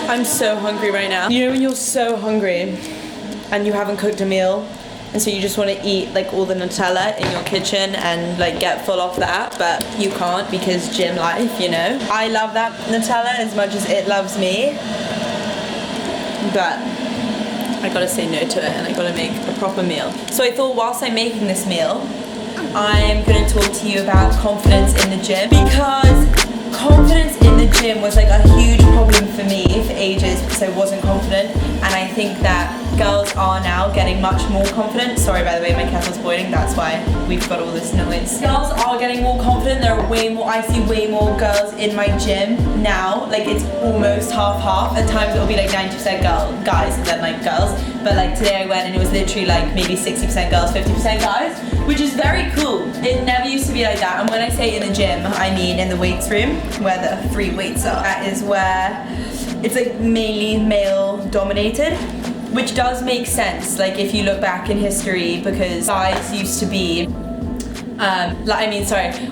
I'm so hungry right now. You know when you're so hungry and you haven't cooked a meal, and so you just want to eat like all the Nutella in your kitchen and like get full off that, but you can't because gym life, you know? I love that Nutella as much as it loves me, but I gotta say no to it and I gotta make a proper meal. So I thought whilst I'm making this meal, I'm gonna talk to you about confidence in the gym, because confidence in the gym was like a huge problem for me for ages because I wasn't confident, and I think that girls are now getting much more confident. Sorry, by the way, my kettle's boiling, that's why we've got all this noise. Girls are getting more confident. There are way more, I see way more girls in my gym now. Like it's almost half-half. At times it'll be like 90% guys and then like girls. But like today I went and it was literally like maybe 60% girls, 50% guys, which is very cool. It never used to be like that. And when I say in the gym, I mean in the weights room where the 3 weights are. That is where it's like mainly male dominated, which does make sense, like if you look back in history, because guys used to be,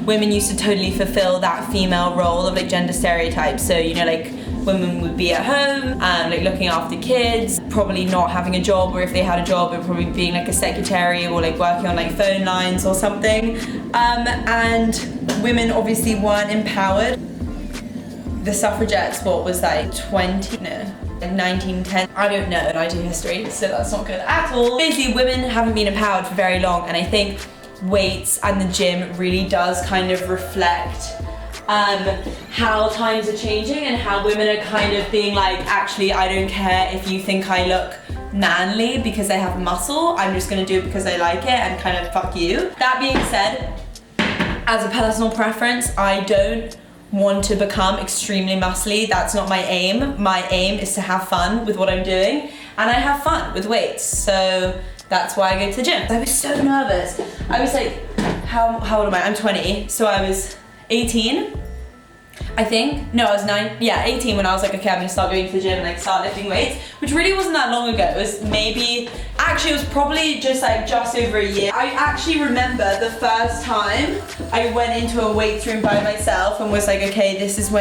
women used to totally fulfill that female role of like gender stereotypes. So, you know, like women would be at home, like looking after kids, probably not having a job, or if they had a job, it would probably being like a secretary or like working on like phone lines or something. And women obviously weren't empowered. The suffragettes, what was like 1910, I don't know, and I do history, so that's not good at all. Basically, women haven't been empowered for very long, and I think weights and the gym really does kind of reflect how times are changing and how women are kind of being like, actually, I don't care if you think I look manly because I have muscle, I'm just gonna do it because I like it and kind of fuck you. That being said, as a personal preference, I don't want to become extremely muscly. That's not my aim. My aim is to have fun with what I'm doing, and I have fun with weights, so that's why I go to the gym. I was so nervous. I was like, how old am I? I'm 20, so I was 18, I think. No, I was 18 when I was like, okay, I'm gonna start going to the gym and like start lifting weights, which really wasn't that long ago. It was maybe, actually it was probably just over a year. I actually remember the first time I went into a weights room by myself and was like, okay, this is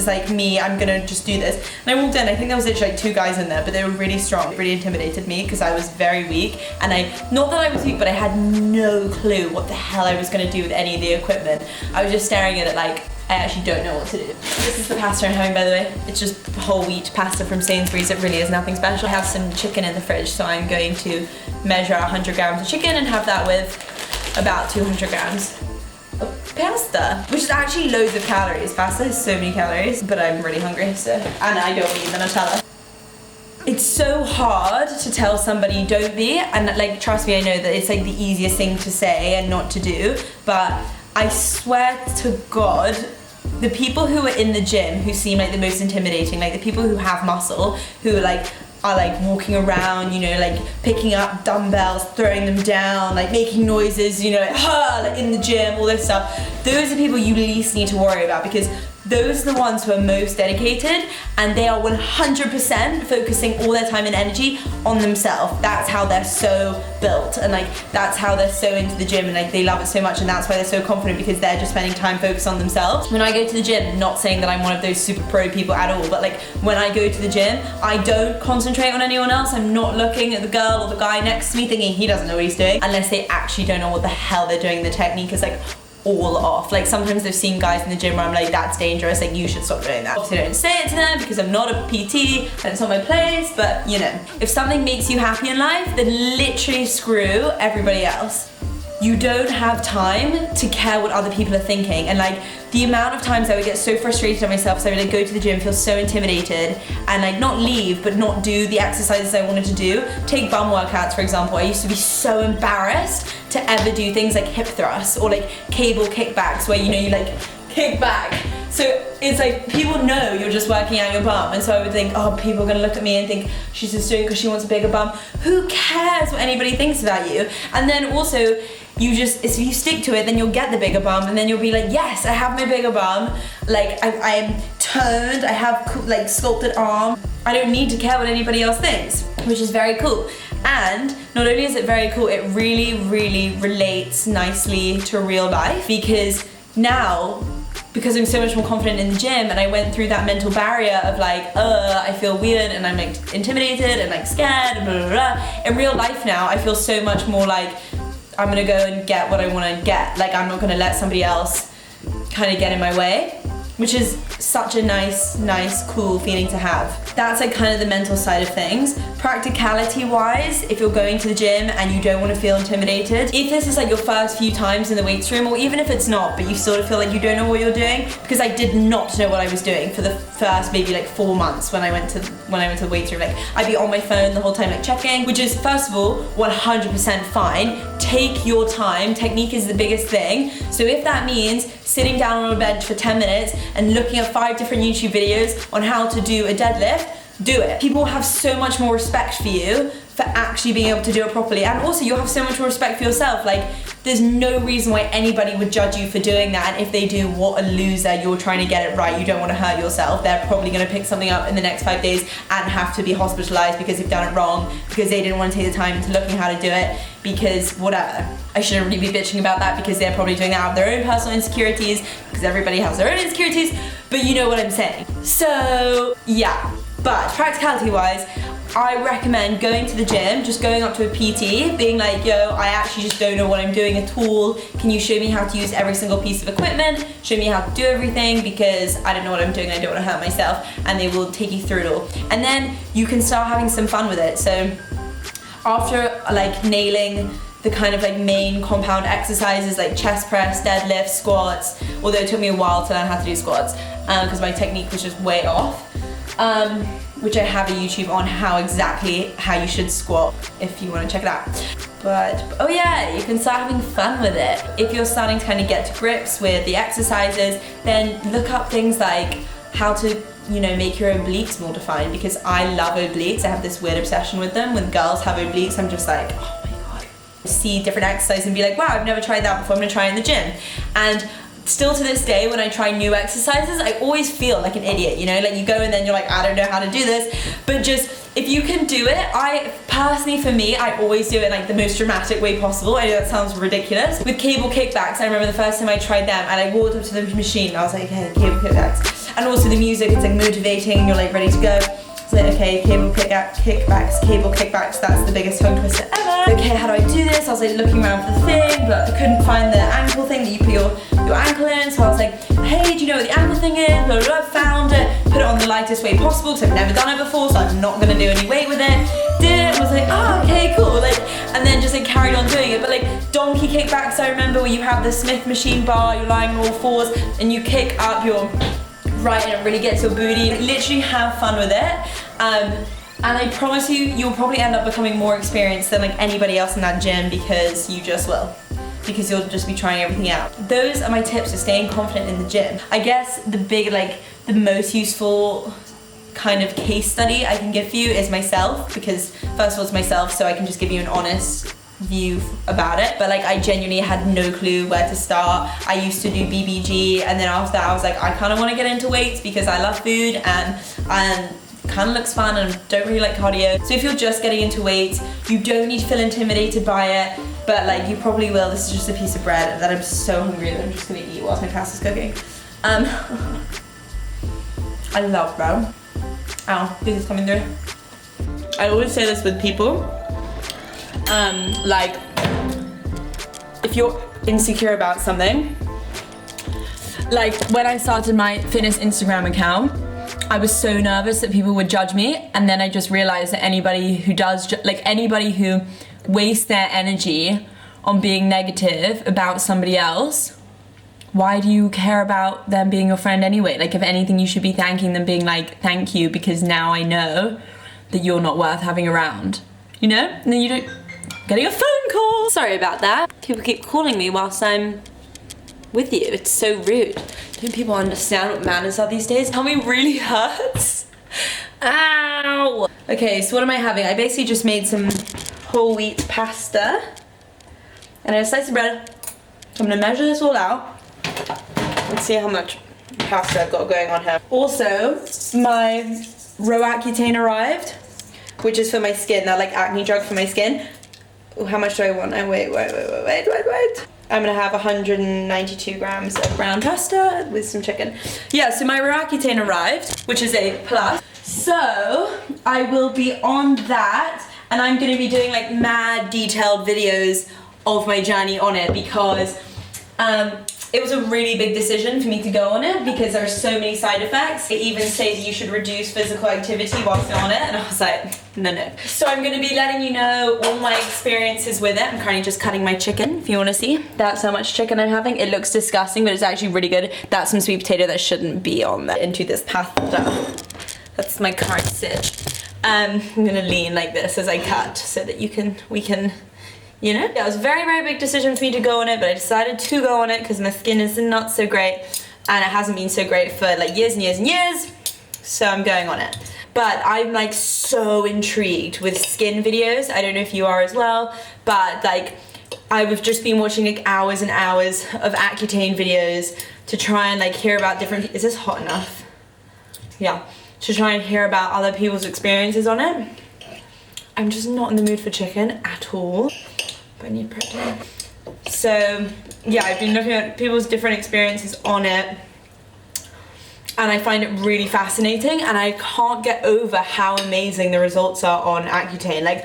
like me, I'm gonna just do this. And I walked in, I think there was literally like 2 guys in there, but they were really strong. It really intimidated me because I was very weak, and not that I was weak, but I had no clue what the hell I was gonna do with any of the equipment. I was just staring at it like, I actually don't know what to do. This is the pasta I'm having, by the way. It's just whole wheat pasta from Sainsbury's. It really is nothing special. I have some chicken in the fridge, so I'm going to measure 100 grams of chicken and have that with about 200 grams of pasta, which is actually loads of calories. Pasta has so many calories, but I'm really hungry, so, and I don't need the Nutella. It's so hard to tell somebody don't be, and like, trust me, I know that it's like the easiest thing to say and not to do, but I swear to God, the people who are in the gym who seem like the most intimidating, like the people who have muscle, who like are like walking around, you know, like picking up dumbbells, throwing them down, like making noises, you know, like in the gym, all this stuff. Those are people you least need to worry about, because those are the ones who are most dedicated, and they are 100% focusing all their time and energy on themselves. That's how they're so built, and like that's how they're so into the gym, and like they love it so much, and that's why they're so confident, because they're just spending time focused on themselves. When I go to the gym, not saying that I'm one of those super pro people at all, but like when I go to the gym, I don't concentrate on anyone else. I'm not looking at the girl or the guy next to me thinking he doesn't know what he's doing, unless they actually don't know what the hell they're doing. The technique is like all off. Like sometimes I've seen guys in the gym where I'm like, that's dangerous, like you should stop doing that. Obviously I don't say it to them because I'm not a PT and it's not my place, but you know, if something makes you happy in life, then literally screw everybody else. You don't have time to care what other people are thinking. And like the amount of times I would get so frustrated at myself, so I would like go to the gym, feel so intimidated, and like not leave, but not do the exercises I wanted to do. Take bum workouts, for example. I used to be so embarrassed to ever do things like hip thrusts or like cable kickbacks, where you know you like kick back. So it's like people know you're just working out your bum, and so I would think, oh, people are gonna look at me and think she's just doing it because she wants a bigger bum. Who cares what anybody thinks about you? And then also, if you stick to it, then you'll get the bigger bum, and then you'll be like, yes, I have my bigger bum, like I'm toned, I have like sculpted arm. I don't need to care what anybody else thinks, which is very cool. And not only is it very cool, it really, really relates nicely to real life, because now because I'm so much more confident in the gym, and I went through that mental barrier of like, I feel weird and I'm like intimidated and like scared, blah, blah, blah. In real life now, I feel so much more like I'm gonna go and get what I wanna get. Like I'm not gonna let somebody else kind of get in my way, which is such a nice, cool feeling to have. That's like kind of the mental side of things. Practicality wise, if you're going to the gym and you don't want to feel intimidated, if this is like your first few times in the weights room, or even if it's not, but you sort of feel like you don't know what you're doing, because I did not know what I was doing for the first maybe like 4 months when I went to the weights room. Like I'd be on my phone the whole time like checking, which is first of all 100% fine. Take your time. Technique is the biggest thing. So if that means sitting down on a bench for 10 minutes and looking at 5 different YouTube videos on how to do a deadlift, do it. People have so much more respect for you for actually being able to do it properly, and also you'll have so much more respect for yourself. Like there's no reason why anybody would judge you for doing that, and if they do, what a loser. You're trying to get it right. You don't want to hurt yourself. They're probably going to pick something up in the next 5 days and have to be hospitalized because they've done it wrong, because they didn't want to take the time to looking how to do it, because whatever. I shouldn't really be bitching about that, because they're probably doing that out of their own personal insecurities, because everybody has their own insecurities, but you know what I'm saying. So yeah, but practicality wise, I recommend going to the gym, just going up to a PT, being like, yo, I actually just don't know what I'm doing at all. Can you show me how to use every single piece of equipment? Show me how to do everything, because I don't know what I'm doing. I don't want to hurt myself. And they will take you through it all. And then you can start having some fun with it. So after like nailing the kind of like main compound exercises like chest press, deadlift, squats, although it took me a while to learn how to do squats because my technique was just way off. Which I have a YouTube on how you should squat if you want to check it out. But oh yeah, you can start having fun with it. If you're starting to kind of get to grips with the exercises, then look up things like how to, you know, make your obliques more defined, because I love obliques. I have this weird obsession with them. When girls have obliques, I'm just like, oh my god. See different exercises and be like, wow, I've never tried that before, I'm gonna try it in the gym. And still to this day, when I try new exercises, I always feel like an idiot, you know? Like you go and then you're like, I don't know how to do this. But just, if you can do it, I personally, for me, I always do it in like the most dramatic way possible. I know that sounds ridiculous. With cable kickbacks, I remember the first time I tried them and I walked up to the machine and I was like, okay, cable kickbacks. And also the music, it's like motivating and you're like ready to go. So okay, cable kickbacks, that's the biggest tongue twister ever. Okay, how do I do this? I was like looking around for the thing, but I couldn't find the ankle thing that you put your ankle in. So I was like, hey, do you know what the ankle thing is? Blah, blah, blah. Found it, put it on the lightest way possible because I've never done it before, so I'm not gonna do any weight with it. Did it, and was like, oh, okay, cool. Like, and then just like carried on doing it. But like donkey kickbacks, I remember where you have the Smith machine bar, you're lying on all fours, and you kick up your right, and it really gets your booty. Like, literally have fun with it. And I promise you, you'll probably end up becoming more experienced than like anybody else in that gym, because you just will. Because you'll just be trying everything out. Those are my tips for staying confident in the gym. I guess the most useful kind of case study I can give for you is myself, because first of all it's myself, so I can just give you an honest view about it. But like I genuinely had no clue where to start. I used to do BBG, and then after that I was like, I kind of want to get into weights because I love food and kind of looks fun and don't really like cardio. So if you're just getting into weights, you don't need to feel intimidated by it, but like you probably will. This is just a piece of bread that I'm so hungry that I'm just gonna eat whilst my pasta's cooking. I love bread. Ow, this is coming through. I always say this with people, like if you're insecure about something, like when I started my fitness Instagram account, I was so nervous that people would judge me, and then I just realized that anybody who wastes their energy on being negative about somebody else, why do you care about them being your friend anyway? Like if anything, you should be thanking them, being like, thank you, because now I know that you're not worth having around, you know? And then you don't, getting a phone call. Sorry about that. People keep calling me whilst I'm with you. It's so rude. Don't people understand what manners are these days? Tummy really hurts. Ow. Okay, so what am I having? I basically just made some whole wheat pasta and a slice of bread. I'm gonna measure this all out. Let's see how much pasta I've got going on here. Also, my Roaccutane arrived, which is for my skin, that like acne drug for my skin. Ooh, how much do I want? Wait. I'm gonna have 192 grams of brown pasta with some chicken. Yeah, so my Roaccutane arrived, which is a plus. So I will be on that, and I'm gonna be doing like mad detailed videos of my journey on it, because it was a really big decision for me to go on it because there are so many side effects. They even say that you should reduce physical activity whilst you're on it, and I was like, no. So I'm gonna be letting you know all my experiences with it. I'm currently just cutting my chicken, if you wanna see. That's how much chicken I'm having. It looks disgusting, but it's actually really good. That's some sweet potato that shouldn't be on there. Into this pasta. That's my current sit. I'm gonna lean like this as I cut so that we can, you know? Yeah, it was a very, very big decision for me to go on it, but I decided to go on it because my skin is not so great, and it hasn't been so great for like years and years and years, so I'm going on it. But I'm like so intrigued with skin videos. I don't know if you are as well, but like I've just been watching like hours and hours of Accutane videos to try and like hear about different, is this hot enough? Yeah, to try and hear about other people's experiences on it. I'm just not in the mood for chicken at all, but I need protein. So yeah, I've been looking at people's different experiences on it, and I find it really fascinating, and I can't get over how amazing the results are on Accutane. Like,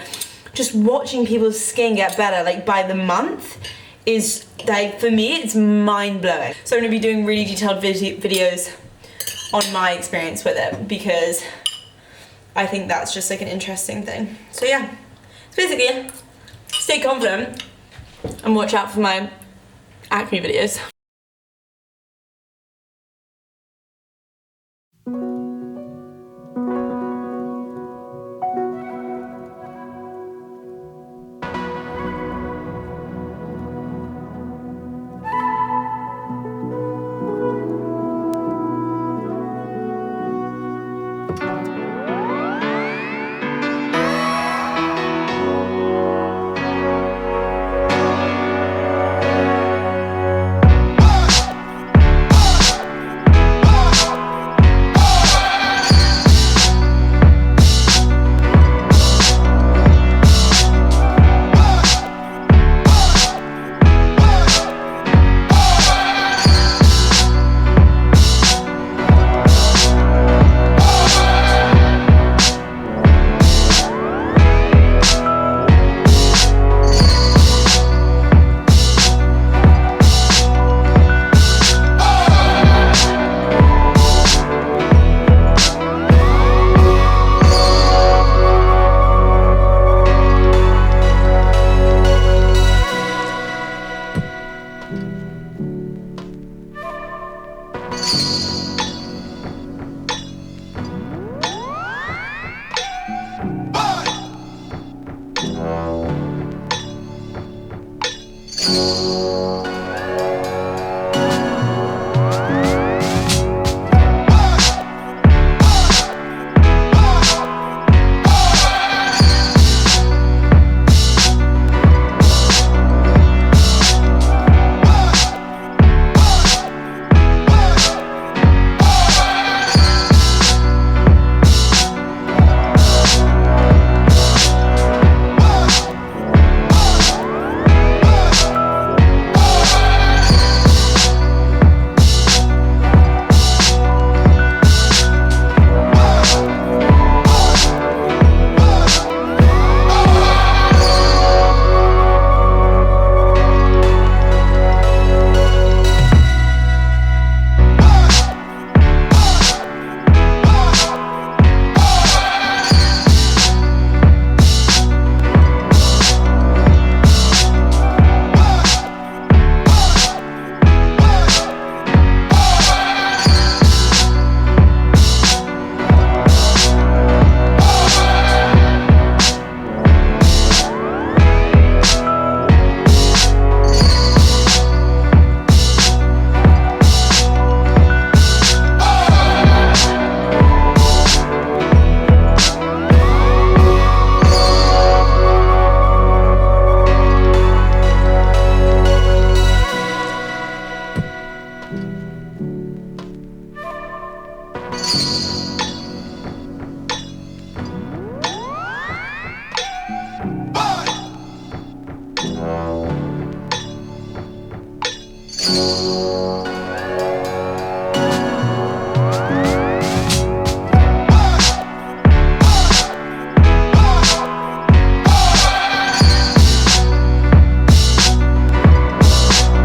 just watching people's skin get better like by the month is like, for me, it's mind-blowing. So I'm gonna be doing really detailed videos on my experience with it, because I think that's just like an interesting thing. So yeah, so basically, stay confident and watch out for my acne videos.